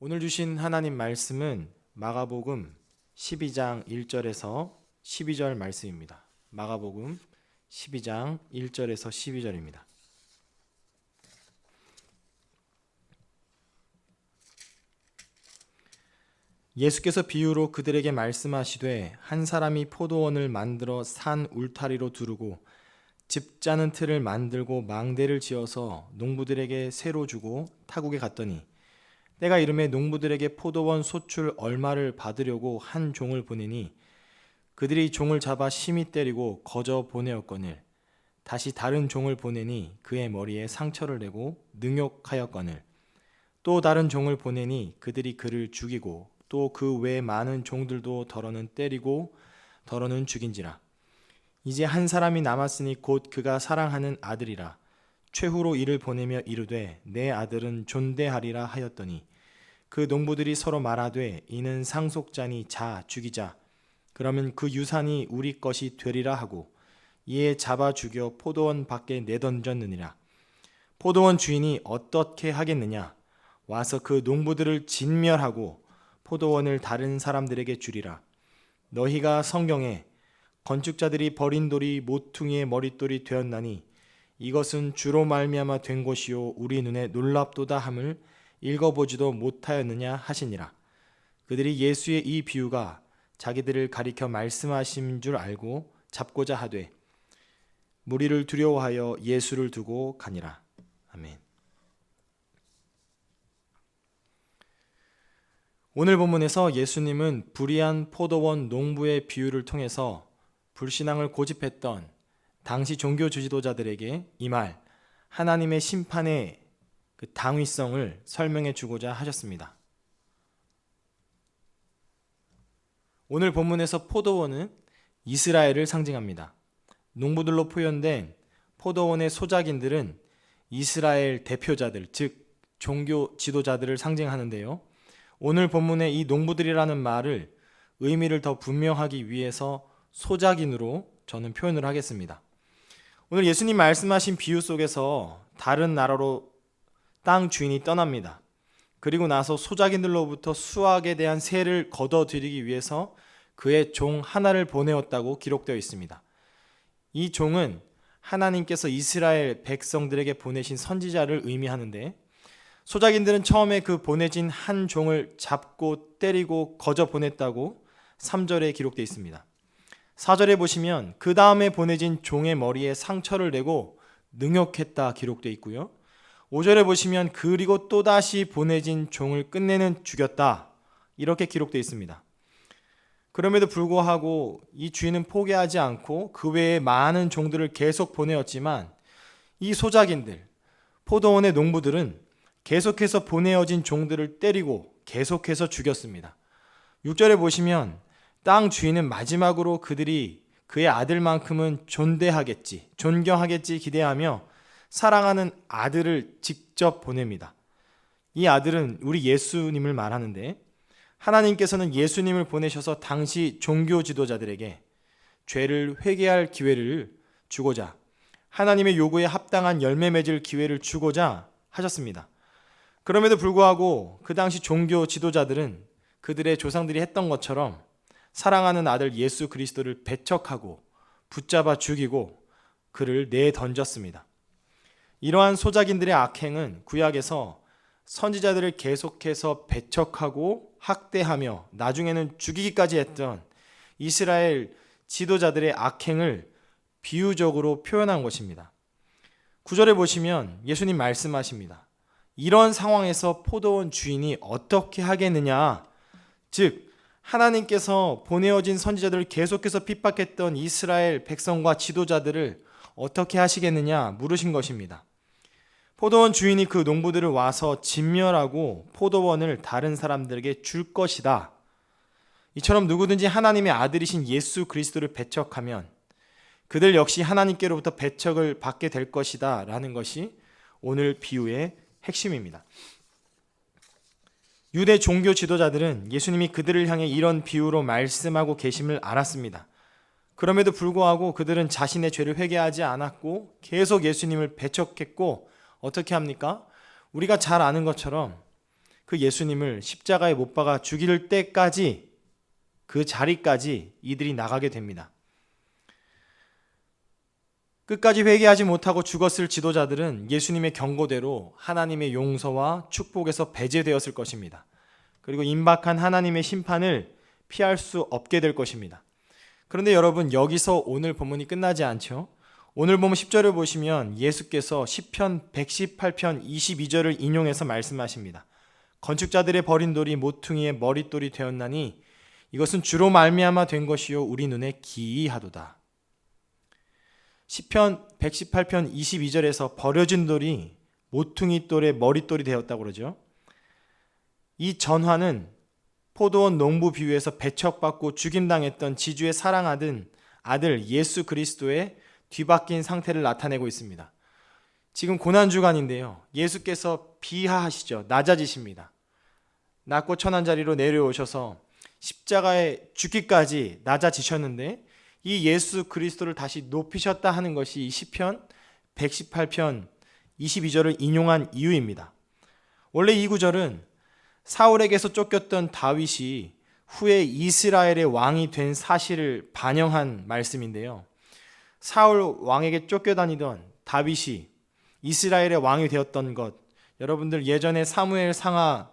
오늘 주신 하나님 말씀은 마가복음 12장 1절에서 12절 말씀입니다. 마가복음 12장 1절에서 12절입니다. 예수께서 비유로 그들에게 말씀하시되 한 사람이 포도원을 만들어 산 울타리로 두르고 집 짜는 틀을 만들고 망대를 지어서 농부들에게 새로 주고 타국에 갔더니 때가 이름에 농부들에게 포도원 소출 얼마를 받으려고 한 종을 보내니 그들이 종을 잡아 심히 때리고 거저 보내었거늘 다시 다른 종을 보내니 그의 머리에 상처를 내고 능욕하였거늘 또 다른 종을 보내니 그들이 그를 죽이고 또 그 외 많은 종들도 더러는 때리고 더러는 죽인지라. 이제 한 사람이 남았으니 곧 그가 사랑하는 아들이라. 최후로 이를 보내며 이르되 내 아들은 존대하리라 하였더니 그 농부들이 서로 말하되 이는 상속자니 자 죽이자. 그러면 그 유산이 우리 것이 되리라 하고 이에 잡아 죽여 포도원 밖에 내던졌느니라. 포도원 주인이 어떻게 하겠느냐? 와서 그 농부들을 진멸하고 포도원을 다른 사람들에게 주리라. 너희가 성경에 건축자들이 버린 돌이 모퉁이의 머릿돌이 되었나니 이것은 주로 말미암아 된 것이요 우리 눈에 놀랍도다 함을 읽어보지도 못하였느냐 하시니라. 그들이 예수의 이 비유가 자기들을 가리켜 말씀하신 줄 알고 잡고자 하되 무리를 두려워하여 예수를 두고 가니라. 아멘. 오늘 본문에서 예수님은 불의한 포도원 농부의 비유를 통해서 불신앙을 고집했던 당시 종교 지도자들에게 이 말, 하나님의 심판의 그 당위성을 설명해 주고자 하셨습니다. 오늘 본문에서 포도원은 이스라엘을 상징합니다. 농부들로 표현된 포도원의 소작인들은 이스라엘 대표자들, 즉 종교 지도자들을 상징하는데요. 오늘 본문의 이 농부들이라는 말을 의미를 더 분명하기 위해서 소작인으로 저는 표현을 하겠습니다. 오늘 예수님 말씀하신 비유 속에서 다른 나라로 땅 주인이 떠납니다. 그리고 나서 소작인들로부터 수확에 대한 세를 거둬들이기 위해서 그의 종 하나를 보내었다고 기록되어 있습니다. 이 종은 하나님께서 이스라엘 백성들에게 보내신 선지자를 의미하는데 소작인들은 처음에 그 보내진 한 종을 잡고 때리고 거저 보냈다고 3절에 기록되어 있습니다. 4절에 보시면 그 다음에 보내진 종의 머리에 상처를 내고 능욕했다 기록되어 있고요. 5절에 보시면 그리고 또다시 보내진 종을 끝내는 죽였다 이렇게 기록되어 있습니다. 그럼에도 불구하고 이 주인은 포기하지 않고 그 외에 많은 종들을 계속 보내었지만 이 소작인들, 포도원의 농부들은 계속해서 보내어진 종들을 때리고 계속해서 죽였습니다. 6절에 보시면 땅 주인은 마지막으로 그들이 그의 아들만큼은 존경하겠지 기대하며 사랑하는 아들을 직접 보냅니다. 이 아들은 우리 예수님을 말하는데 하나님께서는 예수님을 보내셔서 당시 종교 지도자들에게 죄를 회개할 기회를 주고자 하나님의 요구에 합당한 열매 맺을 기회를 주고자 하셨습니다. 그럼에도 불구하고 그 당시 종교 지도자들은 그들의 조상들이 했던 것처럼 사랑하는 아들 예수 그리스도를 배척하고 붙잡아 죽이고 그를 내던졌습니다. 이러한 소작인들의 악행은 구약에서 선지자들을 계속해서 배척하고 학대하며 나중에는 죽이기까지 했던 이스라엘 지도자들의 악행을 비유적으로 표현한 것입니다. 9절에 보시면 예수님 말씀하십니다. 이런 상황에서 포도원 주인이 어떻게 하겠느냐? 즉 하나님께서 보내어진 선지자들을 계속해서 핍박했던 이스라엘 백성과 지도자들을 어떻게 하시겠느냐 물으신 것입니다. 포도원 주인이 그 농부들을 와서 진멸하고 포도원을 다른 사람들에게 줄 것이다. 이처럼 누구든지 하나님의 아들이신 예수 그리스도를 배척하면 그들 역시 하나님께로부터 배척을 받게 될 것이다 라는 것이 오늘 비유의 핵심입니다. 유대 종교 지도자들은 예수님이 그들을 향해 이런 비유로 말씀하고 계심을 알았습니다. 그럼에도 불구하고 그들은 자신의 죄를 회개하지 않았고 계속 예수님을 배척했고 어떻게 합니까? 우리가 잘 아는 것처럼 그 예수님을 십자가에 못 박아 죽일 때까지, 그 자리까지 이들이 나가게 됩니다. 끝까지 회개하지 못하고 죽었을 지도자들은 예수님의 경고대로 하나님의 용서와 축복에서 배제되었을 것입니다. 그리고 임박한 하나님의 심판을 피할 수 없게 될 것입니다. 그런데 여러분, 여기서 오늘 본문이 끝나지 않죠? 오늘 본문 10절을 보시면 예수께서 시편 118편 22절을 인용해서 말씀하십니다. 건축자들의 버린 돌이 모퉁이의 머릿돌이 되었나니 이것은 주로 말미암아 된 것이요 우리 눈에 기이하도다. 시편 118편 22절에서 버려진 돌이 모퉁이 돌의 머릿돌이 되었다고 그러죠. 이 전화는 포도원 농부 비유에서 배척받고 죽임당했던 지주의 사랑하던 아들 예수 그리스도의 뒤바뀐 상태를 나타내고 있습니다. 지금 고난주간인데요. 예수께서 비하하시죠. 낮아지십니다. 낮고 천한 자리로 내려오셔서 십자가에 죽기까지 낮아지셨는데 이 예수 그리스도를 다시 높이셨다 하는 것이 이 시편 118편 22절을 인용한 이유입니다. 원래 이 구절은 사울에게서 쫓겼던 다윗이 후에 이스라엘의 왕이 된 사실을 반영한 말씀인데요. 사울 왕에게 쫓겨다니던 다윗이 이스라엘의 왕이 되었던 것, 여러분들 예전에 사무엘 상하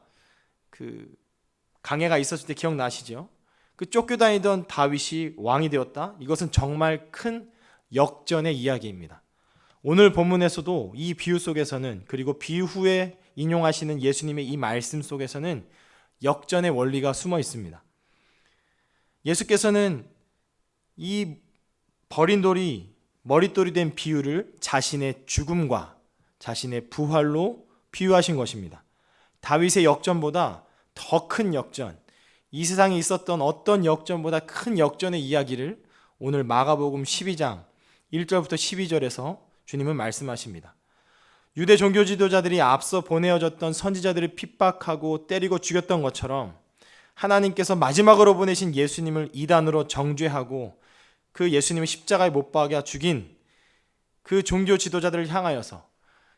강해가 있었을 때 기억나시죠? 그 쫓겨다니던 다윗이 왕이 되었다. 이것은 정말 큰 역전의 이야기입니다. 오늘 본문에서도 이 비유 속에서는, 그리고 비유 후에 인용하시는 예수님의 이 말씀 속에서는 역전의 원리가 숨어 있습니다. 예수께서는 이 버린 돌이 머릿돌이 된 비유를 자신의 죽음과 자신의 부활로 비유하신 것입니다. 다윗의 역전보다 더 큰 역전, 이 세상에 있었던 어떤 역전보다 큰 역전의 이야기를 오늘 마가복음 12장 1절부터 12절에서 주님은 말씀하십니다. 유대 종교 지도자들이 앞서 보내어졌던 선지자들을 핍박하고 때리고 죽였던 것처럼 하나님께서 마지막으로 보내신 예수님을 이단으로 정죄하고 그 예수님을 십자가에 못 박아 죽인 그 종교 지도자들을 향하여서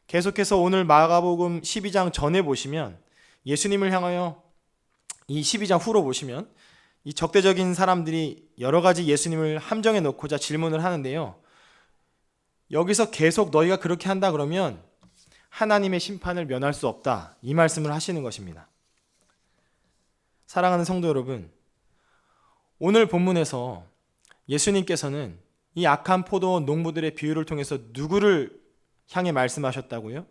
계속해서 오늘 마가복음 12장 전에 보시면 예수님을 향하여, 이 12장 후로 보시면 이 적대적인 사람들이 여러 가지 예수님을 함정에 놓고자 질문을 하는데요. 여기서 계속 너희가 그렇게 한다 그러면 하나님의 심판을 면할 수 없다, 이 말씀을 하시는 것입니다. 사랑하는 성도 여러분, 오늘 본문에서 예수님께서는 이 악한 포도원 농부들의 비유를 통해서 누구를 향해 말씀하셨다고요?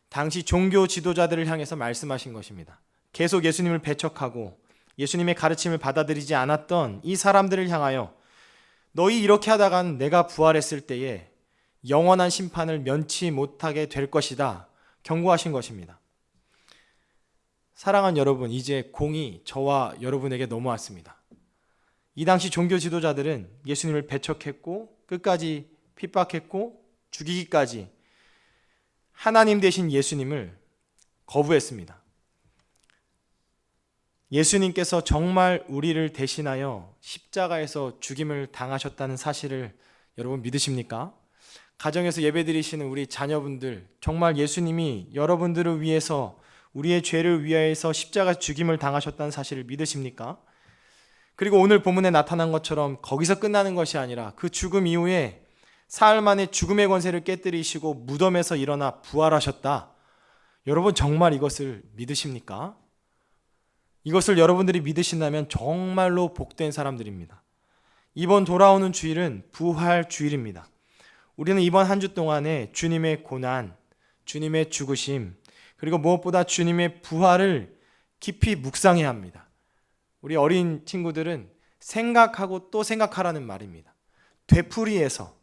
당시 종교 지도자들을 향해서 말씀하신 것입니다. 계속 예수님을 배척하고 예수님의 가르침을 받아들이지 않았던 이 사람들을 향하여 너희 이렇게 하다간 내가 부활했을 때에 영원한 심판을 면치 못하게 될 것이다 경고하신 것입니다. 사랑하는 여러분, 이제 공이 저와 여러분에게 넘어왔습니다. 이 당시 종교 지도자들은 예수님을 배척했고 끝까지 핍박했고 죽이기까지 하나님 되신 예수님을 거부했습니다. 예수님께서 정말 우리를 대신하여 십자가에서 죽임을 당하셨다는 사실을 여러분 믿으십니까? 가정에서 예배드리시는 우리 자녀분들, 정말 예수님이 여러분들을 위해서, 우리의 죄를 위하여서 십자가 죽임을 당하셨다는 사실을 믿으십니까? 그리고 오늘 본문에 나타난 것처럼 거기서 끝나는 것이 아니라 그 죽음 이후에 사흘 만에 죽음의 권세를 깨뜨리시고 무덤에서 일어나 부활하셨다. 여러분 정말 이것을 믿으십니까? 이것을 여러분들이 믿으신다면 정말로 복된 사람들입니다. 이번 돌아오는 주일은 부활 주일입니다. 우리는 이번 한 주 동안에 주님의 고난, 주님의 죽으심, 그리고 무엇보다 주님의 부활을 깊이 묵상해야 합니다. 우리 어린 친구들은 생각하고 또 생각하라는 말입니다. 되풀이해서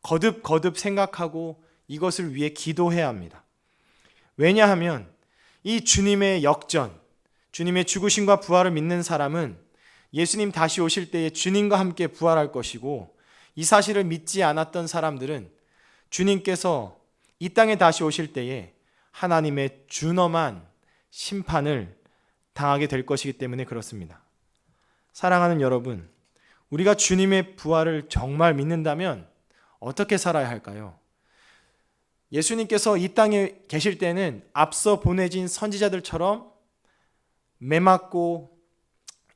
거듭 생각하고 이것을 위해 기도해야 합니다. 왜냐하면 이 주님의 역전, 주님의 죽으심과 부활을 믿는 사람은 예수님 다시 오실 때에 주님과 함께 부활할 것이고, 이 사실을 믿지 않았던 사람들은 주님께서 이 땅에 다시 오실 때에 하나님의 준엄한 심판을 당하게 될 것이기 때문에 그렇습니다. 사랑하는 여러분, 우리가 주님의 부활을 정말 믿는다면 어떻게 살아야 할까요? 예수님께서 이 땅에 계실 때는 앞서 보내진 선지자들처럼 매맞고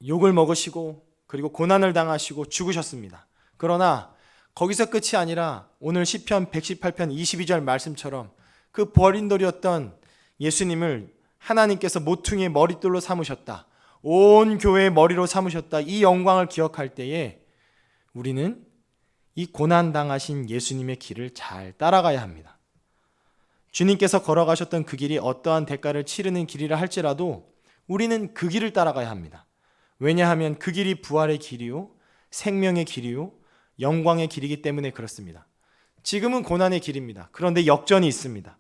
욕을 먹으시고 그리고 고난을 당하시고 죽으셨습니다. 그러나 거기서 끝이 아니라 오늘 시편 118편 22절 말씀처럼 그 버린돌이었던 예수님을 하나님께서 모퉁이의 머릿돌로 삼으셨다. 온 교회의 머리로 삼으셨다. 이 영광을 기억할 때에 우리는 이 고난당하신 예수님의 길을 잘 따라가야 합니다. 주님께서 걸어가셨던 그 길이 어떠한 대가를 치르는 길이라 할지라도 우리는 그 길을 따라가야 합니다. 왜냐하면 그 길이 부활의 길이요, 생명의 길이요, 영광의 길이기 때문에 그렇습니다. 지금은 고난의 길입니다. 그런데 역전이 있습니다.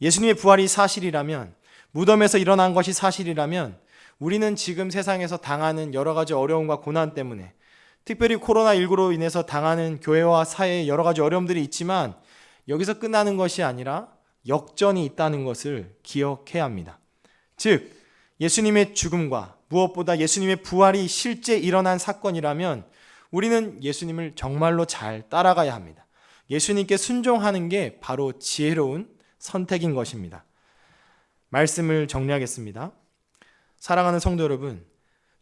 예수님의 부활이 사실이라면, 무덤에서 일어난 것이 사실이라면 우리는 지금 세상에서 당하는 여러 가지 어려움과 고난 때문에, 특별히 코로나19로 인해서 당하는 교회와 사회에 여러 가지 어려움들이 있지만 여기서 끝나는 것이 아니라 역전이 있다는 것을 기억해야 합니다. 즉, 예수님의 죽음과 무엇보다 예수님의 부활이 실제 일어난 사건이라면 우리는 예수님을 정말로 잘 따라가야 합니다. 예수님께 순종하는 게 바로 지혜로운 선택인 것입니다. 말씀을 정리하겠습니다. 사랑하는 성도 여러분,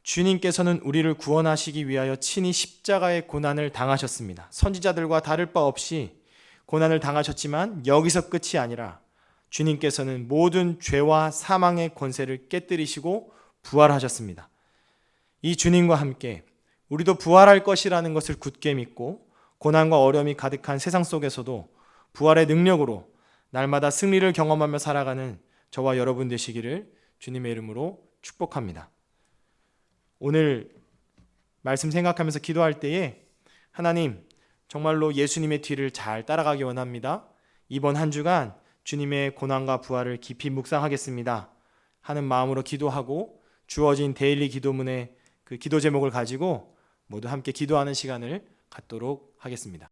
주님께서는 우리를 구원하시기 위하여 친히 십자가의 고난을 당하셨습니다. 선지자들과 다를 바 없이 고난을 당하셨지만 여기서 끝이 아니라 주님께서는 모든 죄와 사망의 권세를 깨뜨리시고 부활하셨습니다. 이 주님과 함께 우리도 부활할 것이라는 것을 굳게 믿고 고난과 어려움이 가득한 세상 속에서도 부활의 능력으로 날마다 승리를 경험하며 살아가는 저와 여러분 되시기를 주님의 이름으로 축복합니다. 오늘 말씀 생각하면서 기도할 때에 하나님, 정말로 예수님의 뒤를 잘 따라가기 원합니다. 이번 한 주간 주님의 고난과 부활을 깊이 묵상하겠습니다 하는 마음으로 기도하고 주어진 데일리 기도문의 그 기도 제목을 가지고 모두 함께 기도하는 시간을 갖도록 하겠습니다.